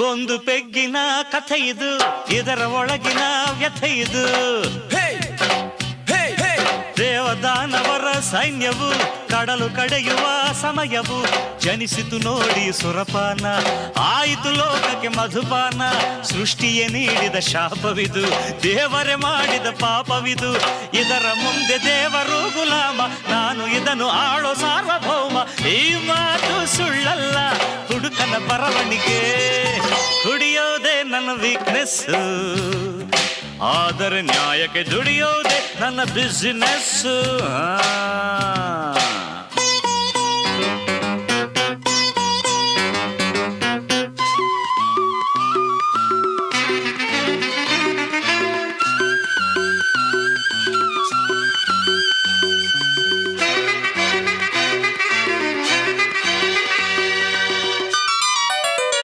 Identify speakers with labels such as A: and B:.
A: ಒಂದು ಪೆಗ್ಗಿನ ಕಥೆ ಇದು, ಇದರ ಒಳಗಿನ ವ್ಯಥೆ ಇದು. ದೇವದಾನವರ ಸೈನ್ಯವು ಕಡಲು ಕಡೆಯುವ ಸಮಯವು, ಜನಿಸಿತು ನೋಡಿ ಸುರಪಾನ, ಆಯಿತು ಲೋಕಕ್ಕೆ ಮಧುಪಾನ. ಸೃಷ್ಟಿಯೇ ನೀಡಿದ ಶಾಪವಿದು, ದೇವರೇ ಮಾಡಿದ ಪಾಪವಿದು. ಇದರ ಮುಂದೆ ದೇವರು ಗುಲಾಮ, ನಾನು ಇದನ್ನು ಆಳೋ ಸಾರ್ವಭೌಮ. ಈ ಮಾತು ಸುಳ್ಳಲ್ಲ, ಹುಡುಕನ ಬರವಣಿಗೆ. ಕುಡಿಯೋದೇ ನನ್ನ ವೀಕ್ನೆಸ್, ಆದರೆ ನ್ಯಾಯಕ್ಕೆ ದುಡಿಯೋದೇ ನನ್ನ ಬಿಸಿನೆಸ್.